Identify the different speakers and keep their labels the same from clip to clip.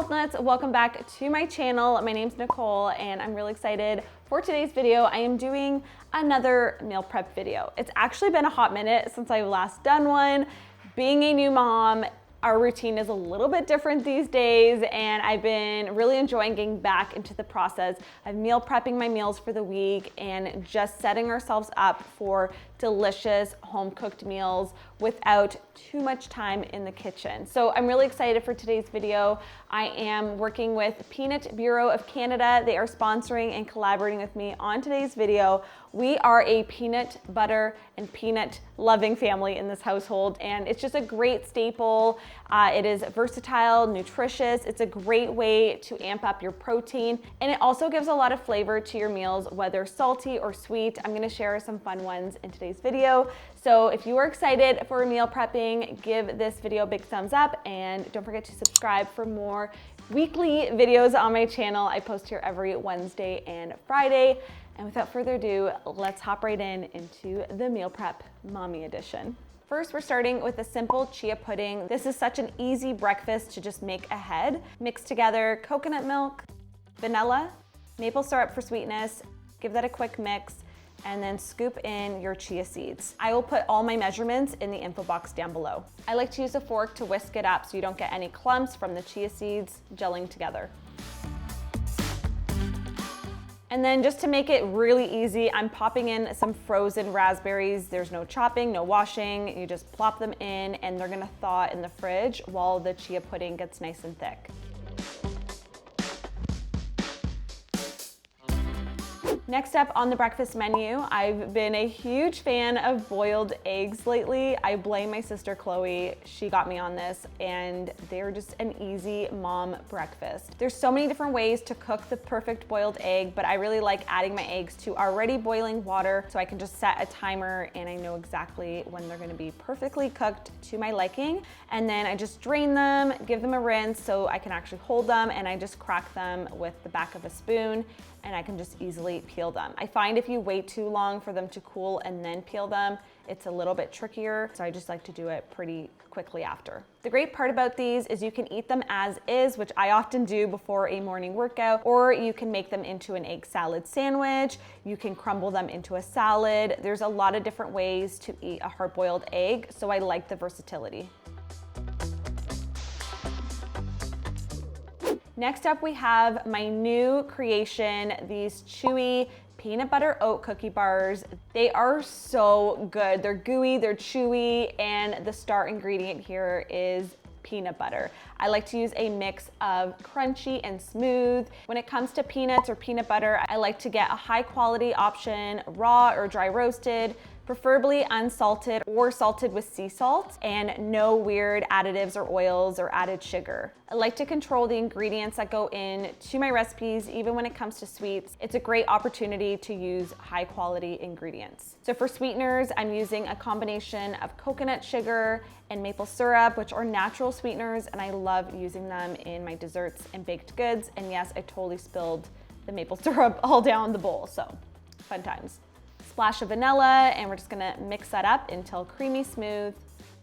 Speaker 1: Health Nuts, welcome back to my channel. My name's Nikole and I'm really excited for today's video. I am doing another meal prep video. It's actually been a hot minute since I've last done one. Being a new mom, our routine is a little bit different these days and I've been really enjoying getting back into the process of meal prepping my meals for the week and just setting ourselves up for delicious home cooked meals without too much time in the kitchen. So I'm really excited for today's video. I am working with Peanut Bureau of Canada. They are sponsoring and collaborating with me on today's video. We are a peanut butter and peanut loving family in this household, and it's just a great staple. It is versatile, nutritious. It's a great way to amp up your protein, and it also gives a lot of flavor to your meals, whether salty or sweet. I'm gonna share some fun ones in today's video. So if you are excited for meal prepping, give this video a big thumbs up, and don't forget to subscribe for more weekly videos on my channel. I post here every Wednesday and Friday. And without further ado, let's hop right into the meal prep mommy edition. First, we're starting with a simple chia pudding. This is such an easy breakfast to just make ahead. Mix together coconut milk, vanilla, maple syrup for sweetness, give that a quick mix, and then scoop in your chia seeds. I will put all my measurements in the info box down below. I like to use a fork to whisk it up so you don't get any clumps from the chia seeds gelling together. And then just to make it really easy, I'm popping in some frozen raspberries. There's no chopping, no washing. You just plop them in and they're gonna thaw in the fridge while the chia pudding gets nice and thick. Next up on the breakfast menu, I've been a huge fan of boiled eggs lately. I blame my sister Chloe. She got me on this and they're just an easy mom breakfast. There's so many different ways to cook the perfect boiled egg, but I really like adding my eggs to already boiling water so I can just set a timer and I know exactly when they're gonna be perfectly cooked to my liking. And then I just drain them, give them a rinse so I can actually hold them, and I just crack them with the back of a spoon and I can just easily peel them. I find if you wait too long for them to cool and then peel them, it's a little bit trickier, so I just like to do it pretty quickly after. The great part about these is you can eat them as is, which I often do before a morning workout, or you can make them into an egg salad sandwich, you can crumble them into a salad. There's a lot of different ways to eat a hard-boiled egg, so I like the versatility. Next up, we have my new creation, these Chewy peanut butter oat cookie bars. They are so good. They're gooey, they're chewy, and the star ingredient here is peanut butter. I like to use a mix of crunchy and smooth. When it comes to peanuts or peanut butter, I like to get a high quality option, raw or dry roasted, preferably unsalted or salted with sea salt, and no weird additives or oils or added sugar. I like to control the ingredients that go into my recipes, even when it comes to sweets. It's a great opportunity to use high quality ingredients. So for sweeteners, I'm using a combination of coconut sugar and maple syrup, which are natural sweeteners, and I love using them in my desserts and baked goods. And yes, I totally spilled the maple syrup all down the bowl, so fun times. Splash of vanilla, and we're just gonna mix that up until creamy smooth.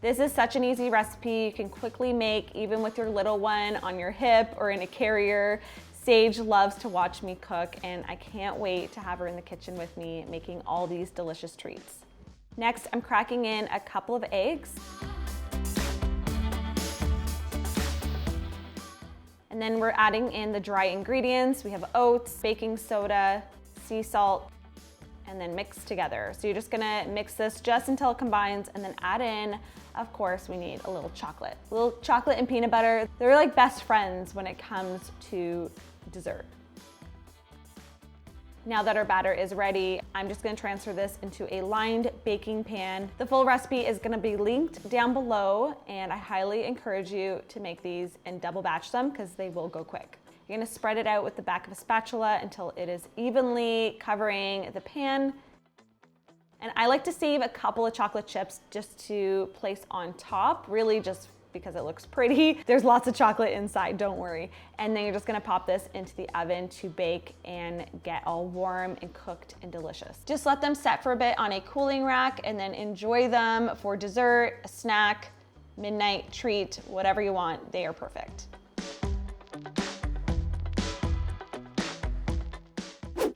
Speaker 1: This is such an easy recipe you can quickly make even with your little one on your hip or in a carrier. Sage loves to watch me cook and I can't wait to have her in the kitchen with me making all these delicious treats. Next, I'm cracking in a couple of eggs. And then we're adding in the dry ingredients. We have oats, baking soda, sea salt, and then mix together. So you're just gonna mix this just until it combines and then add in, of course, we need a little chocolate. A little chocolate and peanut butter. They're like best friends when it comes to dessert. Now that our batter is ready, I'm just gonna transfer this into a lined baking pan. The full recipe is gonna be linked down below, and I highly encourage you to make these and double batch them because they will go quick. You're gonna spread it out with the back of a spatula until it is evenly covering the pan. And I like to save a couple of chocolate chips just to place on top, really just because it looks pretty. There's lots of chocolate inside, don't worry. And then you're just gonna pop this into the oven to bake and get all warm and cooked and delicious. Just let them set for a bit on a cooling rack and then enjoy them for dessert, a snack, midnight treat, whatever you want. They are perfect.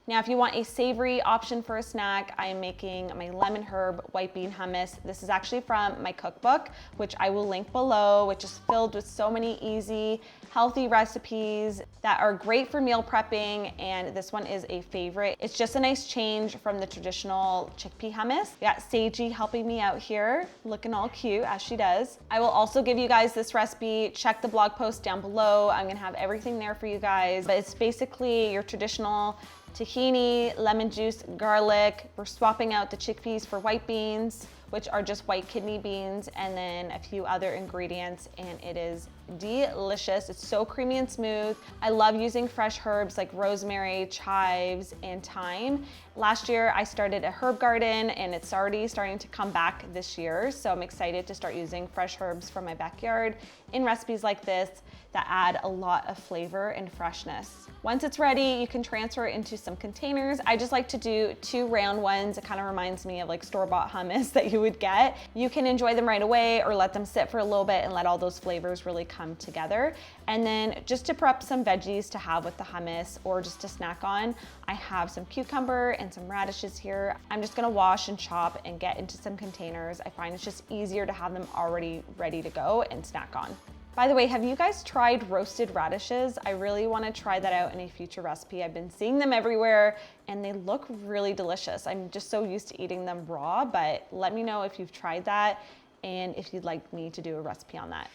Speaker 1: Now, if you want a savory option for a snack, I am making my lemon herb white bean hummus. This is actually from my cookbook, which I will link below, which is filled with so many easy, healthy recipes that are great for meal prepping, and this one is a favorite. It's just a nice change from the traditional chickpea hummus. We got Seiji helping me out here, looking all cute as she does. I will also give you guys this recipe. Check the blog post down below. I'm gonna have everything there for you guys, but it's basically your traditional tahini, lemon juice, garlic. We're swapping out the chickpeas for white beans, which are just white kidney beans, and then a few other ingredients, and it is delicious. It's so creamy and smooth. I love using fresh herbs like rosemary, chives, and thyme. Last year, I started a herb garden, and it's already starting to come back this year, so I'm excited to start using fresh herbs from my backyard in recipes like this that add a lot of flavor and freshness. Once it's ready, you can transfer it into some containers. I just like to do 2 round ones. It kind of reminds me of like store-bought hummus that you would get. You can enjoy them right away or let them sit for a little bit and let all those flavors really come together. And then just to prep some veggies to have with the hummus or just to snack on, I have some cucumber and some radishes here. I'm just gonna wash and chop and get into some containers. I find it's just easier to have them already ready to go and snack on. By the way, have you guys tried roasted radishes? I really want to try that out in a future recipe. I've been seeing them everywhere and they look really delicious. I'm just so used to eating them raw, but let me know if you've tried that and if you'd like me to do a recipe on that.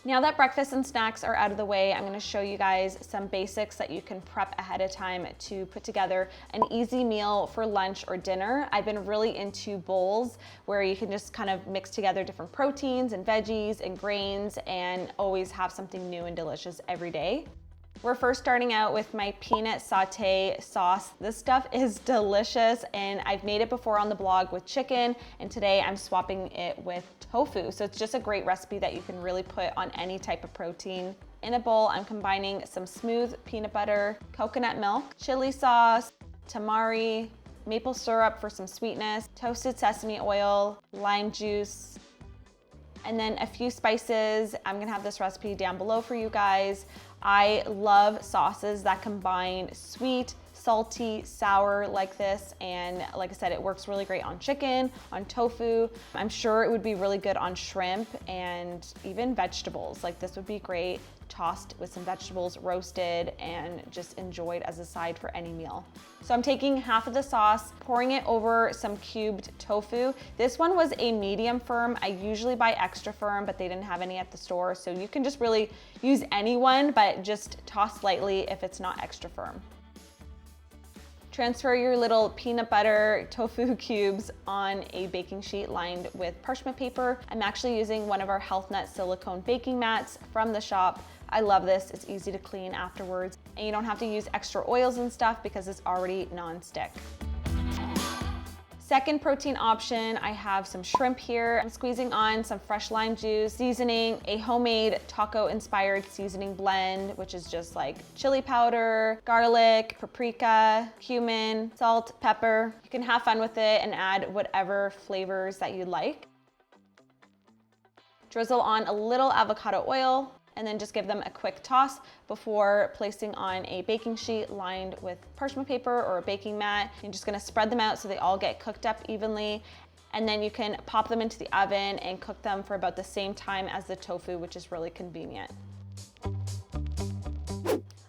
Speaker 1: Now that breakfast and snacks are out of the way, I'm gonna show you guys some basics that you can prep ahead of time to put together an easy meal for lunch or dinner. I've been really into bowls where you can just kind of mix together different proteins and veggies and grains and always have something new and delicious every day. We're first starting out with my peanut saute sauce. This stuff is delicious and I've made it before on the blog with chicken, and today I'm swapping it with tofu. So it's just a great recipe that you can really put on any type of protein. In a bowl, I'm combining some smooth peanut butter, coconut milk, chili sauce, tamari, maple syrup for some sweetness, toasted sesame oil, lime juice, and then a few spices. I'm gonna have this recipe down below for you guys. I love sauces that combine sweet, salty, sour like this, and like I said, it works really great on chicken, on tofu. I'm sure it would be really good on shrimp and even vegetables. Like this would be great tossed with some vegetables, roasted, and just enjoyed as a side for any meal. So I'm taking half of the sauce, pouring it over some cubed tofu. This one was a medium firm. I usually buy extra firm, but they didn't have any at the store. So you can just really use any one, but just toss lightly if it's not extra firm. Transfer your little peanut butter tofu cubes on a baking sheet lined with parchment paper. I'm actually using one of our HealthNut silicone baking mats from the shop. I love this, it's easy to clean afterwards, and you don't have to use extra oils and stuff because it's already non-stick. Second protein option, I have some shrimp here. I'm squeezing on some fresh lime juice, seasoning a homemade taco-inspired seasoning blend, which is just like chili powder, garlic, paprika, cumin, salt, pepper. You can have fun with it and add whatever flavors that you like. Drizzle on a little avocado oil, and then just give them a quick toss before placing on a baking sheet lined with parchment paper or a baking mat. You're just gonna spread them out so they all get cooked up evenly, and then you can pop them into the oven and cook them for about the same time as the tofu, which is really convenient.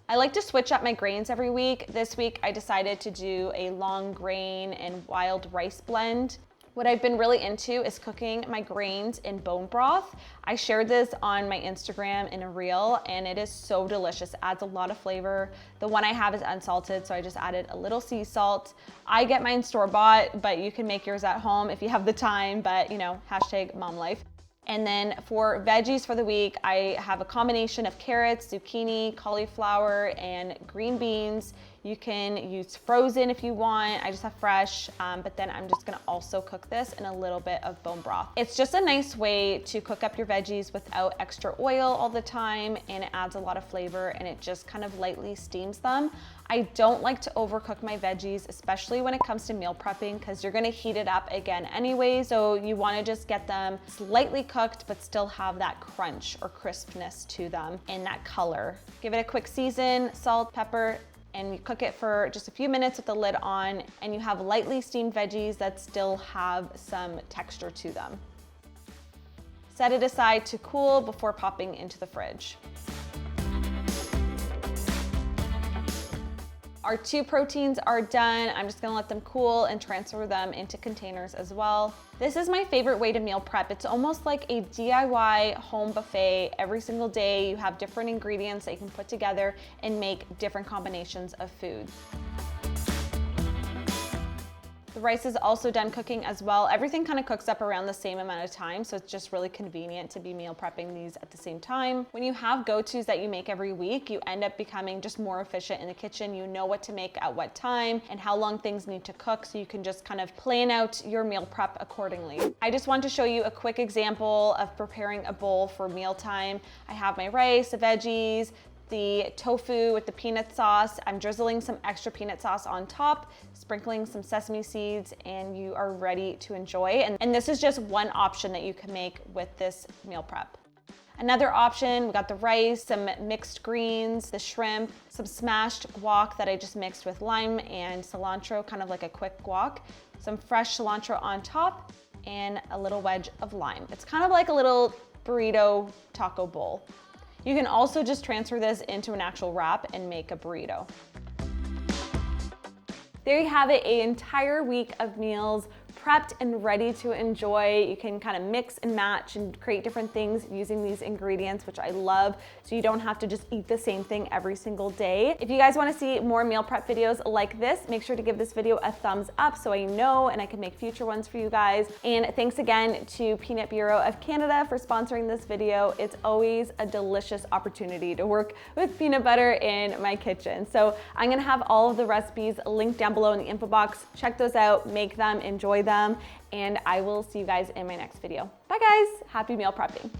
Speaker 1: I like to switch up my grains every week. This week I decided to do a long grain and wild rice blend. What I've been really into is cooking my grains in bone broth. I shared this on my Instagram in a reel, and it is so delicious. It adds a lot of flavor. The one I have is unsalted, so I just added a little sea salt. I get mine store-bought, but you can make yours at home if you have the time, but you know, hashtag mom life. And then for veggies for the week, I have a combination of carrots, zucchini, cauliflower, and green beans. You can use frozen if you want. I just have fresh, but then I'm just gonna also cook this in a little bit of bone broth. It's just a nice way to cook up your veggies without extra oil all the time, and it adds a lot of flavor, and it just kind of lightly steams them. I don't like to overcook my veggies, especially when it comes to meal prepping, because you're gonna heat it up again anyway. So you wanna just get them slightly cooked, but still have that crunch or crispness to them and that color. Give it a quick season, salt, pepper, and you cook it for just a few minutes with the lid on, and you have lightly steamed veggies that still have some texture to them. Set it aside to cool before popping into the fridge. Our 2 proteins are done. I'm just gonna let them cool and transfer them into containers as well. This is my favorite way to meal prep. It's almost like a DIY home buffet. Every single day you have different ingredients that you can put together and make different combinations of foods. The rice is also done cooking as well. Everything kind of cooks up around the same amount of time, so it's just really convenient to be meal prepping these at the same time. When you have go-tos that you make every week, you end up becoming just more efficient in the kitchen. You know what to make at what time and how long things need to cook, so you can just kind of plan out your meal prep accordingly. I just want to show you a quick example of preparing a bowl for mealtime. I have my rice, the veggies, the tofu with the peanut sauce. I'm drizzling some extra peanut sauce on top, sprinkling some sesame seeds, and you are ready to enjoy. And this is just one option that you can make with this meal prep. Another option, we got the rice, some mixed greens, the shrimp, some smashed guac that I just mixed with lime and cilantro, kind of like a quick guac, some fresh cilantro on top, and a little wedge of lime. It's kind of like a little burrito taco bowl. You can also just transfer this into an actual wrap and make a burrito. There you have it, an entire week of meals prepped and ready to enjoy. You can kind of mix and match and create different things using these ingredients, which I love, so you don't have to just eat the same thing every single day. If you guys want to see more meal prep videos like this, make sure to give this video a thumbs up so I know and I can make future ones for you guys. And thanks again to Peanut Bureau of Canada for sponsoring this video. It's always a delicious opportunity to work with peanut butter in my kitchen. So I'm gonna have all of the recipes linked down below in the info box. Check those out, make them, enjoy them, and I will see you guys in my next video. Bye guys, happy meal prepping.